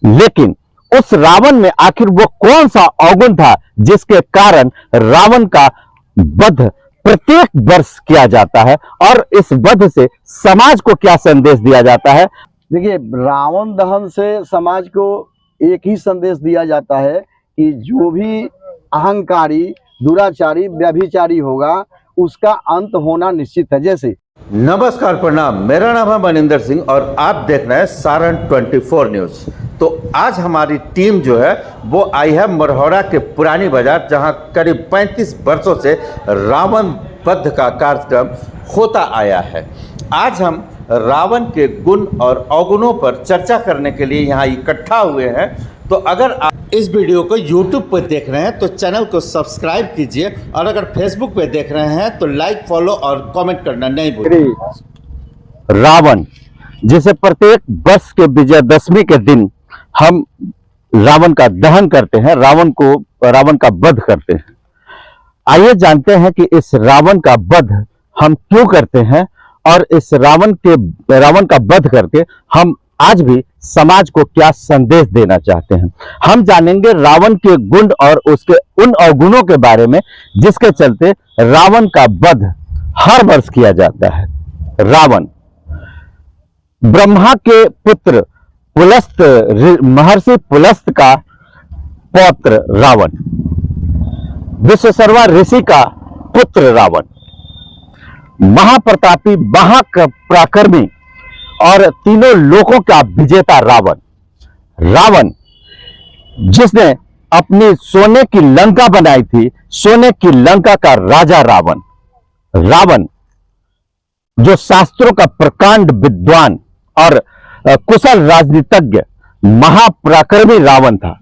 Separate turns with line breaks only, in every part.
लेकिन उस रावण में आखिर वो कौन सा अवगुण था जिसके कारण रावण का वध प्रत्येक वर्ष किया जाता है और इस वध से समाज को क्या संदेश दिया जाता है?
देखिए, रावण दहन से समाज को एक ही संदेश दिया जाता है कि जो भी अहंकारी, दुराचारी, व्यभिचारी होगा उसका अंत होना निश्चित है। जैसे
नमस्कार, प्रणाम। मेरा नाम है मनिंदर सिंह और आप देख रहे हैं सारण 24 न्यूज़। तो आज हमारी टीम जो है वो आई है मरहौरा के पुरानी बाजार, जहां करीब 35 वर्षों से रावण वध का कार्यक्रम होता आया है। आज हम रावण के गुण और अवगुणों पर चर्चा करने के लिए यहाँ इकट्ठा हुए हैं। तो अगर आप इस वीडियो को YouTube पर देख रहे हैं तो चैनल को सब्सक्राइब कीजिए, और अगर Facebook पे देख रहे हैं तो लाइक, फॉलो और कमेंट करना नहीं भूलिए।
रावण, जिसे प्रत्येक वर्ष के विजयदशमी के दिन हम रावण का दहन करते हैं, रावण का वध करते हैं। आइए जानते हैं कि इस रावण का वध हम क्यों करते हैं और इस रावण का वध करके हम आज भी समाज को क्या संदेश देना चाहते हैं। हम जानेंगे रावण के गुण और उसके उन अवगुणों के बारे में जिसके चलते रावण का वध हर वर्ष किया जाता है। रावण ब्रह्मा के पुत्र पुलस्त, महर्षि पुलस्त का पौत्र रावण, विश्वशर्मा ऋषि का पुत्र रावण, महाप्रतापी, महापराक्रमी और तीनों लोकों का विजेता रावण। रावण जिसने अपनी सोने की लंका बनाई थी, सोने की लंका का राजा रावण। रावण जो शास्त्रों का प्रकांड विद्वान और कुशल राजनीतिज्ञ, महापराक्रमी रावण था।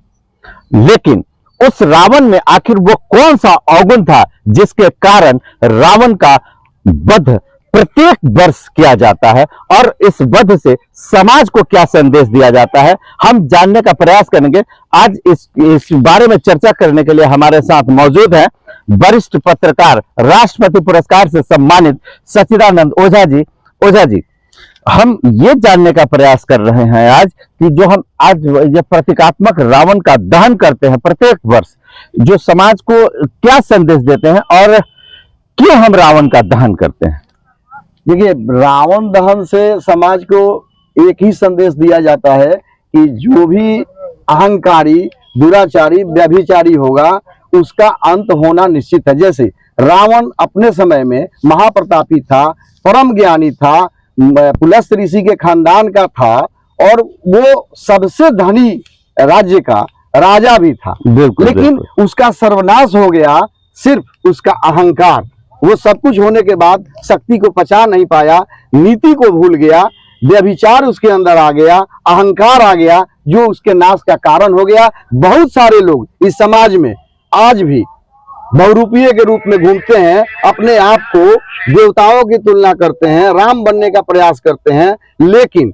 लेकिन उस रावण में आखिर वो कौन सा अवगुण था जिसके कारण रावण का वध प्रत्येक वर्ष किया जाता है और इस वध से समाज को क्या संदेश दिया जाता है, हम जानने का प्रयास करेंगे। आज इस बारे में चर्चा करने के लिए हमारे साथ मौजूद हैं वरिष्ठ पत्रकार, राष्ट्रपति पुरस्कार से सम्मानित सच्चिदानंद ओझा जी। ओझा जी, हम ये जानने का प्रयास कर रहे हैं आज कि जो हम आज ये प्रतीकात्मक रावण का दहन करते हैं प्रत्येक वर्ष, जो समाज को क्या संदेश देते हैं और क्यों हम रावण का दहन करते हैं।
देखिए, रावण दहन से समाज को एक ही संदेश दिया जाता है कि जो भी अहंकारी, दुराचारी, व्यभिचारी होगा उसका अंत होना निश्चित है। जैसे रावण अपने समय में महाप्रतापी था, परम ज्ञानी था, पुलस्त ऋषि के खानदान का था और वो सबसे धनी राज्य का राजा भी था। लेकिन उसका सर्वनाश हो गया सिर्फ उसका अहंकार। वो सब कुछ होने के बाद शक्ति को पचा नहीं पाया, नीति को भूल गया, व्यभिचार उसके अंदर आ गया, अहंकार आ गया, जो उसके नाश का कारण हो गया। बहुत सारे लोग इस समाज में आज भी बहुरूपीय के रूप में घूमते हैं, अपने आप को देवताओं की तुलना करते हैं, राम बनने का प्रयास करते हैं, लेकिन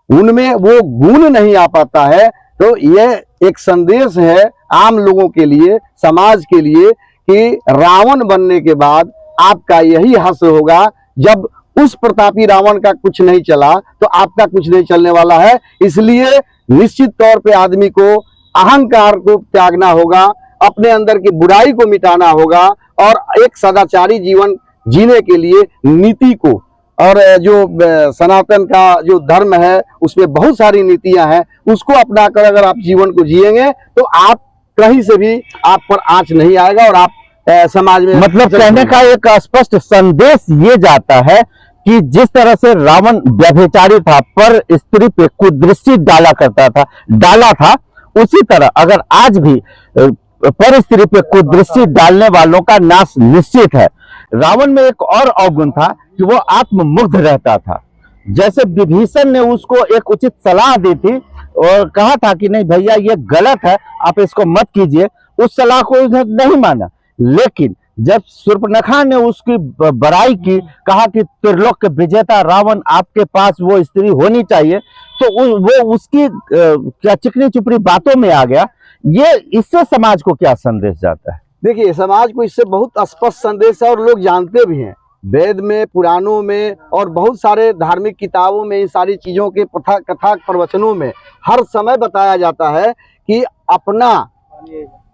उनमें वो गुण नहीं आ पाता है। तो यह एक संदेश है आम लोगों के लिए, समाज के लिए, कि रावण बनने के बाद आपका यही हश्र होगा। जब उस प्रतापी रावण का कुछ नहीं चला तो आपका कुछ नहीं चलने वाला है। इसलिए निश्चित तौर पे आदमी को अहंकार को त्यागना होगा, अपने अंदर की बुराई को मिटाना होगा और एक सदाचारी जीवन जीने के लिए नीति को, और जो सनातन का जो धर्म है उसमें बहुत सारी नीतियां हैं, उसको अपनाकर अगर आप जीवन को जिएंगे तो आप कहीं से भी आप पर आंच नहीं आएगा और आप समाज में,
मतलब कहने का एक स्पष्ट संदेश ये जाता है कि जिस तरह से रावण व्यभिचारी था, पर स्त्री पे कुदृष्टि डाला था, उसी तरह अगर आज भी पर स्त्री पे कुदृष्टि डालने वालों का नाश निश्चित है। रावण में एक और अवगुण था कि वो आत्ममुग्ध रहता था। जैसे विभीषण ने उसको एक उचित सलाह दी थी और कहा था कि नहीं भैया ये गलत है, आप इसको मत कीजिए, उस सलाह को उसने नहीं माना। लेकिन जब शूर्पणखा ने उसकी बड़ाई की, कहा कि त्रिलोक के विजेता रावण, आपके पास वो स्त्री होनी चाहिए, तो वो उसकी क्या चिकनी चुपड़ी बातों में आ गया। ये इससे समाज को क्या संदेश जाता है?
देखिए, समाज को इससे बहुत स्पष्ट संदेश है और लोग जानते भी हैं। वेद में, पुराणों में और बहुत सारे धार्मिक किताबों में इन सारी चीज़ों के कथा प्रवचनों में हर समय बताया जाता है कि अपना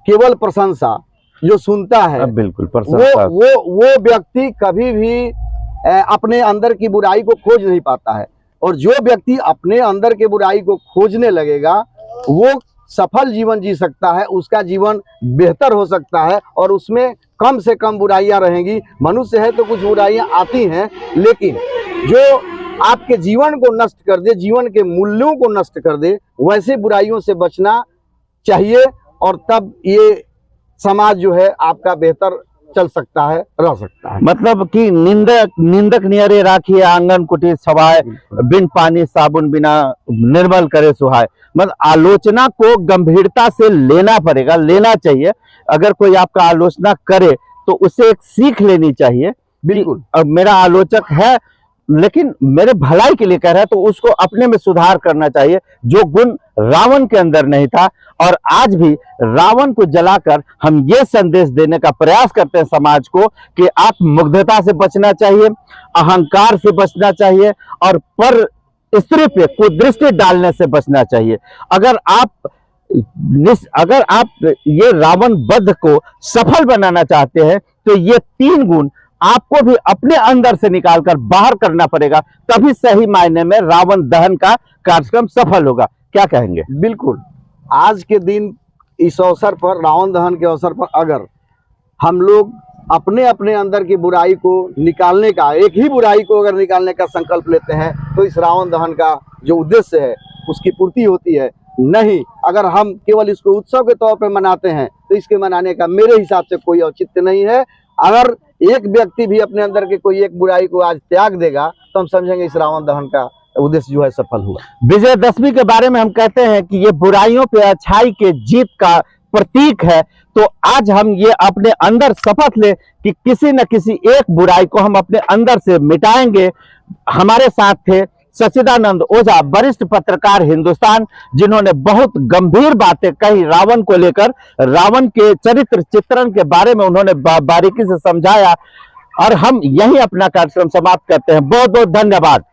केवल प्रशंसा जो सुनता है,
बिल्कुल प्रशंसा,
वो व्यक्ति कभी भी अपने अंदर की बुराई को खोज नहीं पाता है। और जो व्यक्ति अपने अंदर के बुराई को खोजने लगेगा वो सफल जीवन जी सकता है, उसका जीवन बेहतर हो सकता है और उसमें कम से कम बुराइयां रहेंगी। मनुष्य है तो कुछ बुराइयां आती हैं, लेकिन जो आपके जीवन को नष्ट कर दे, जीवन के मूल्यों को नष्ट कर दे, वैसे बुराइयों से बचना चाहिए और तब ये समाज जो है आपका बेहतर चल सकता है, रह सकता है।
मतलब कि निंदक नियरे राखिए आंगन कुटी सवाय, बिन पानी साबुन बिना निर्मल करे सुहाय। मतलब आलोचना को गंभीरता से लेना पड़ेगा, लेना चाहिए। अगर कोई आपका आलोचना करे तो उसे एक सीख लेनी चाहिए।
बिल्कुल,
अब मेरा आलोचक है लेकिन मेरे भलाई के लिए कह रहा है तो उसको अपने में सुधार करना चाहिए, जो गुण रावण के अंदर नहीं था। और आज भी रावण को जलाकर हम ये संदेश देने का प्रयास करते हैं समाज को कि आप मुग्धता से बचना चाहिए, अहंकार से बचना चाहिए और पर स्त्री पे कुदृष्टि डालने से बचना चाहिए। अगर आप ये रावण वध को सफल बनाना चाहते हैं तो ये 3 गुण आपको भी अपने अंदर से निकालकर बाहर करना पड़ेगा, तभी सही मायने में रावण दहन का कार्यक्रम सफल होगा। क्या कहेंगे?
बिल्कुल, आज के दिन इस अवसर पर, रावण दहन के अवसर पर, अगर हम लोग अपने अपने अंदर की बुराई को निकालने का, एक ही बुराई को अगर निकालने का संकल्प लेते हैं तो इस रावण दहन का जो उद्देश्य है उसकी पूर्ति होती है। नहीं, अगर हम केवल इसको उत्सव के तौर पर मनाते हैं तो इसके मनाने का मेरे हिसाब से कोई औचित्य नहीं है। अगर एक व्यक्ति भी अपने अंदर के कोई एक बुराई को आज त्याग देगा तो हम समझेंगे इस रावण दहन का उद्देश्य जो है सफल हुआ।
विजयदशमी के बारे में हम कहते हैं कि ये बुराइयों पे अच्छाई के जीत का प्रतीक है। तो आज हम ये अपने अंदर शपथ लें कि किसी न किसी एक बुराई को हम अपने अंदर से मिटाएंगे। हमारे साथ थे सच्चिदानंद ओझा, वरिष्ठ पत्रकार हिंदुस्तान, जिन्होंने बहुत गंभीर बातें कही रावण को लेकर। रावण के चरित्र चित्रण के बारे में उन्होंने बारीकी से समझाया। और हम यही अपना कार्यक्रम समाप्त करते हैं। बहुत बहुत धन्यवाद।